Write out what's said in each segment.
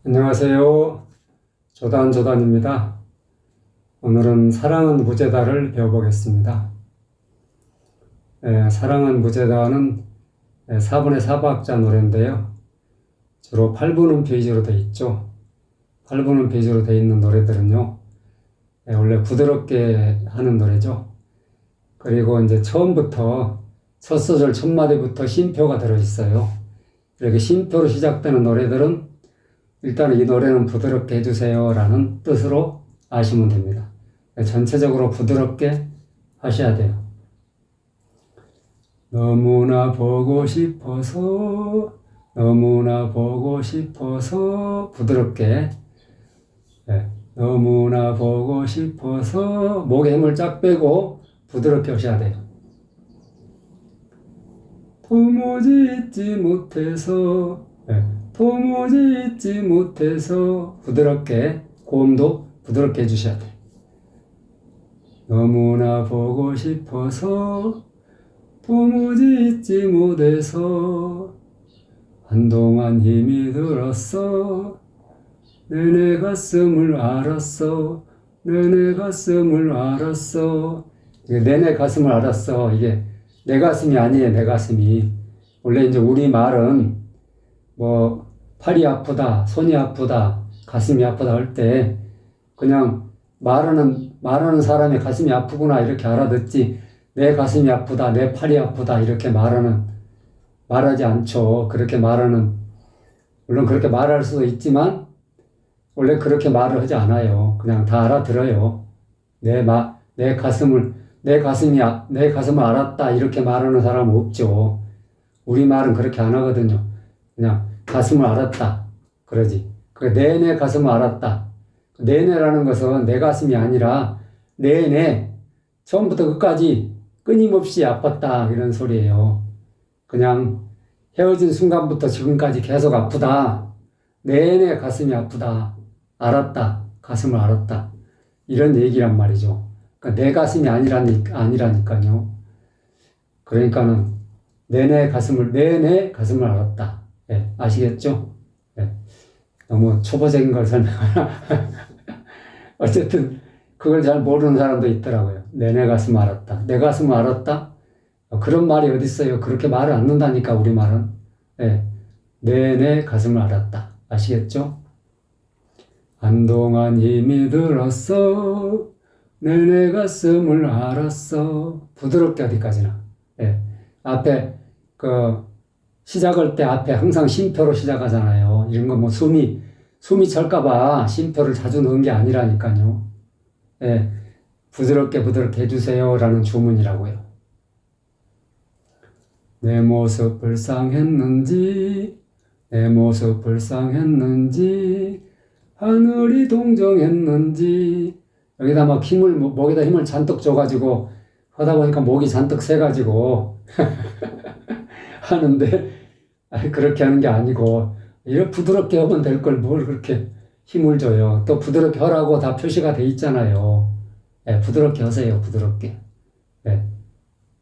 안녕하세요. 조단입니다. 오늘은 사랑은 무죄다를 배워보겠습니다. 사랑은 무죄다는 4분의 4박자 노래인데요. 주로 8분음 페이지로 되어 있죠. 8분음 페이지로 되어 있는 노래들은요, 원래 부드럽게 하는 노래죠. 그리고 이제 처음부터 첫 소절 첫 마디부터 쉼표가 들어있어요. 이렇게 쉼표로 시작되는 노래들은 일단 이 노래는 부드럽게 해주세요 라는 뜻으로 아시면 됩니다. 전체적으로 부드럽게 하셔야 돼요. 너무나 보고 싶어서 부드럽게, 너무나 보고 싶어서 목에 힘을 쫙 빼고 부드럽게 하셔야 돼요. 도무지 잊지 못해서 부드럽게, 고음도 부드럽게 해주셔야 돼요. 너무나 보고 싶어서 도무지 잊지 못해서 한동안 힘이 들었어 내내 가슴을 알았어 내내 가슴을 알았어. 이게 내 가슴이 아니에요. 내 가슴이. 원래 이제 우리 말은 뭐 팔이 아프다, 손이 아프다, 가슴이 아프다 할 때 그냥 말하는 사람의 가슴이 아프구나 이렇게 알아듣지, 내 가슴이 아프다, 내 팔이 아프다 이렇게 말하지 않죠. 그렇게 말하는, 물론 그렇게 말할 수도 있지만 원래 그렇게 말을 하지 않아요. 그냥 다 알아들어요. 내 가슴을 알았다 이렇게 말하는 사람은 없죠. 우리 말은 그렇게 안 하거든요. 그냥 가슴을 알았다 그러지. 내내 가슴을 알았다. 내내라는 것은 내 가슴이 아니라 내내 처음부터 끝까지 끊임없이 아팠다 이런 소리예요. 그냥 헤어진 순간부터 지금까지 계속 아프다. 내내 가슴이 아프다. 알았다. 가슴을 알았다. 이런 얘기란 말이죠. 그러니까 내 가슴이 아니라니까요. 그러니까는 내내 가슴을 알았다. 아시겠죠? 너무 초보적인 걸 설명하나? 어쨌든 그걸 잘 모르는 사람도 있더라고요. 내내 가슴을 알았다. 내 가슴을 알았다? 그런 말이 어디 있어요? 그렇게 말을 안 는다니까 우리 말은. 내내 가슴을 알았다. 아시겠죠? 한동안 힘이 들었어 내내 가슴을 알았어. 부드럽게 어디까지나. 앞에 시작할 때 앞에 항상 쉼표로 시작하잖아요. 이런 거 뭐 숨이 찰까봐 쉼표를 자주 넣은 게 아니라니까요. 부드럽게 해주세요 라는 주문이라고요. 내 모습 불쌍했는지 하늘이 동정했는지. 여기다 막 목에다 힘을 잔뜩 줘가지고 하다 보니까 목이 잔뜩 새가지고 하는데, 그렇게 하는 게 아니고 이렇게 부드럽게 하면 될 걸 뭘 그렇게 힘을 줘요. 또 부드럽게 하라고 다 표시가 돼 있잖아요. 부드럽게 하세요. 부드럽게.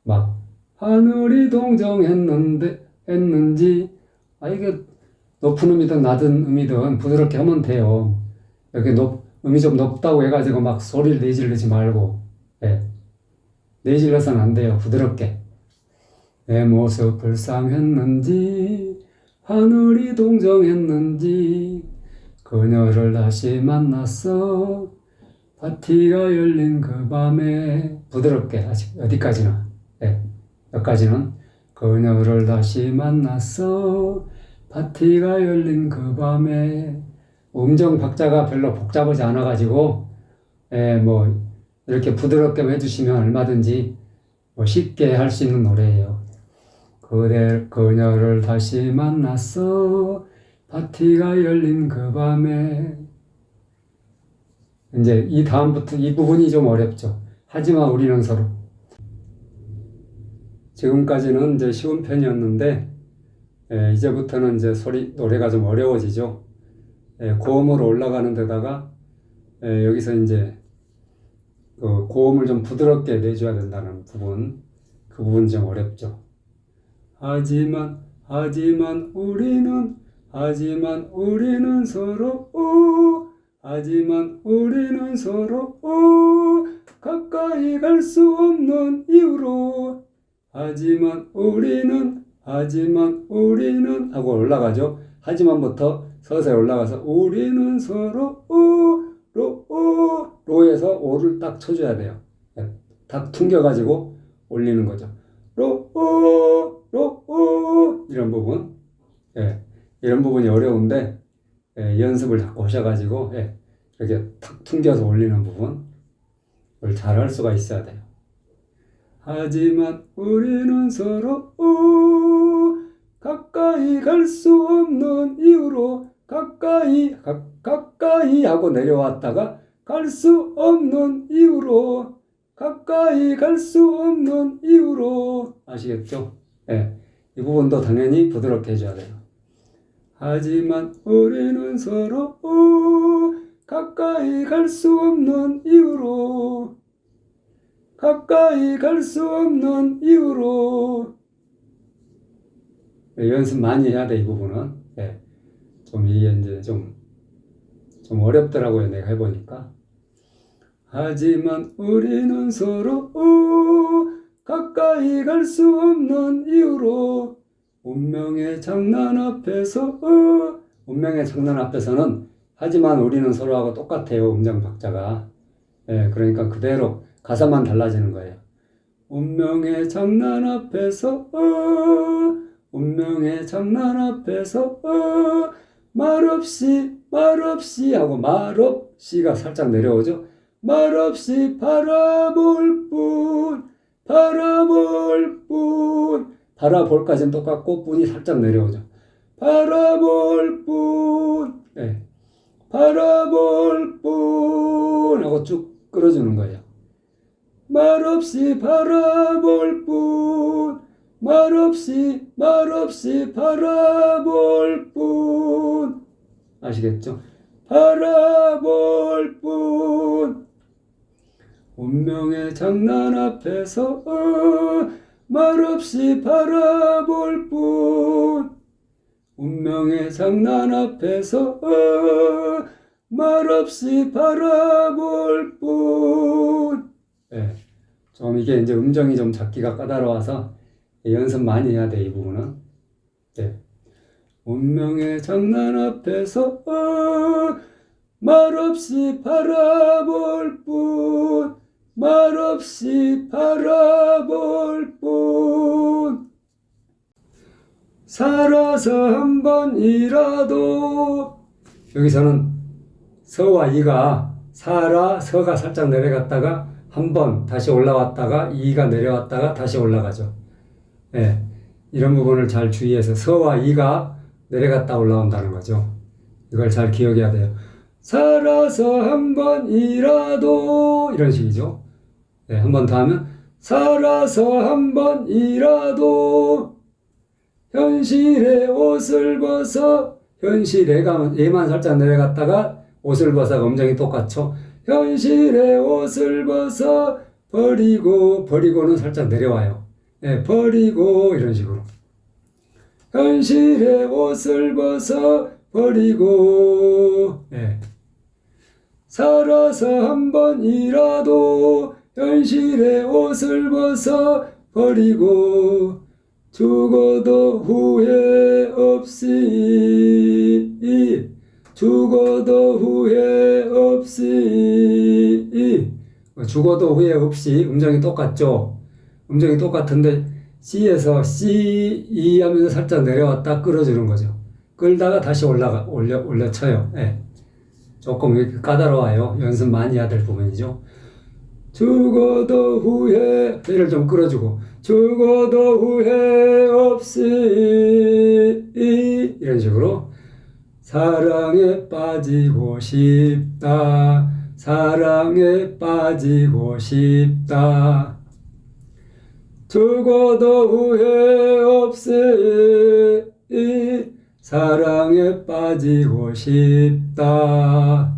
막 하늘이 동정했는지, 이게 높은 음이든 낮은 음이든 부드럽게 하면 돼요. 여기 음이 좀 높다고 해가지고 막 소리를 내지르지 말고, 내질러서는 안 돼요. 부드럽게. 내 모습 불쌍했는지 하늘이 동정했는지 그녀를 다시 만났어 파티가 열린 그 밤에. 부드럽게 아직 어디까지나. 여기까지는 그녀를 다시 만났어 파티가 열린 그 밤에. 음정 박자가 별로 복잡하지 않아가지고 뭐 이렇게 부드럽게 해주시면 얼마든지 뭐 쉽게 할 수 있는 노래예요. 그녀를 다시 만났어 파티가 열린 그 밤에. 이제 이 다음부터 이 부분이 좀 어렵죠. 하지만 우리는 서로. 지금까지는 이제 쉬운 편이었는데 이제부터는 이제 노래가 좀 어려워지죠. 고음으로 올라가는 데다가 여기서 이제 그 고음을 좀 부드럽게 내줘야 된다는 부분, 그 부분 좀 어렵죠. 하지만 우리는 하지만 우리는 서로 하지만 우리는 서로 가까이 갈 수 없는 이유로 하지만 우리는 하고 올라가죠. 하지만부터 서서히 올라가서 우리는 서로 로에서 오를 딱 쳐줘야 돼요. 딱 퉁겨가지고 올리는 거죠. 이런 부분. 이런 부분이 어려운데 연습을 자꾸 하셔가지고 이렇게 탁 퉁겨서 올리는 부분을 잘 할 수가 있어야 돼요. 하지만 우리는 서로 가까이 갈 수 없는 이유로 가까이 하고 내려왔다가 갈 수 없는 이유로 가까이 갈 수 없는 이유로 아시겠죠? 이 부분도 당연히 부드럽게 해줘야 돼요. 하지만 우리는 서로 가까이 갈 수 없는 이유로 가까이 갈 수 없는 이유로 연습 많이 해야 돼, 이 부분은. 좀 이게 이제 좀 어렵더라고요, 내가 해보니까. 하지만 우리는 서로 가까이 갈 수 없는 이유로 운명의 장난 앞에서는 하지만 우리는 서로하고 똑같아요, 음정 박자가. 그러니까 그대로 가사만 달라지는 거예요. 운명의 장난 앞에서 말없이 하고 말없이가 살짝 내려오죠. 말없이 바라볼 뿐 바라볼까지는 똑같고 뿐이 살짝 내려오죠. 바라볼 뿐 하고 쭉 끌어주는 거예요. 말없이 바라볼 뿐 말없이 바라볼 뿐 아시겠죠? 바라볼 뿐 운명의 장난 앞에서 말없이 바라볼 뿐 운명의 장난 앞에서 말없이 바라볼 뿐. 좀 이게 이제 음정이 좀 잡기가 까다로워서 연습 많이 해야 돼, 이 부분은. 운명의 장난 앞에서 말없이 바라볼 뿐 말없이 바라볼 뿐 살아서 한 번이라도 여기서는 서와 이가 서가 살짝 내려갔다가 한 번 다시 올라왔다가 이가 내려왔다가 다시 올라가죠. 이런 부분을 잘 주의해서 서와 이가 내려갔다 올라온다는 거죠. 이걸 잘 기억해야 돼요. 살아서 한 번이라도 이런 식이죠. 한 번 더 하면 살아서 한 번이라도 현실의 옷을 벗어 얘만 살짝 내려갔다가 옷을 벗어가 음정이 똑같죠. 현실의 옷을 벗어 버리고는 살짝 내려와요. 버리고 이런 식으로 현실의 옷을 벗어 버리고 살아서 한 번이라도 현실의 옷을 벗어 버리고 죽어도 후회 없이 죽어도 후회 없이 음정이 똑같죠. 음정이 똑같은데 C에서 C, E 하면서 살짝 내려왔다 끌어주는 거죠. 끌다가 다시 올려쳐요. 조금 이렇게 까다로워요. 연습 많이 해야 될 부분이죠. 죽어도 후회를 좀 끌어주고 죽어도 후회 없이 이런 식으로 사랑에 빠지고 싶다 사랑에 빠지고 싶다 죽어도 후회 없이 사랑에 빠지고 싶다.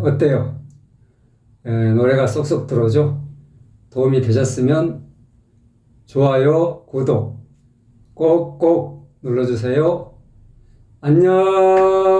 어때요? 노래가 쏙쏙 들어오죠? 도움이 되셨으면 좋아요, 구독 꼭꼭 눌러주세요. 안녕.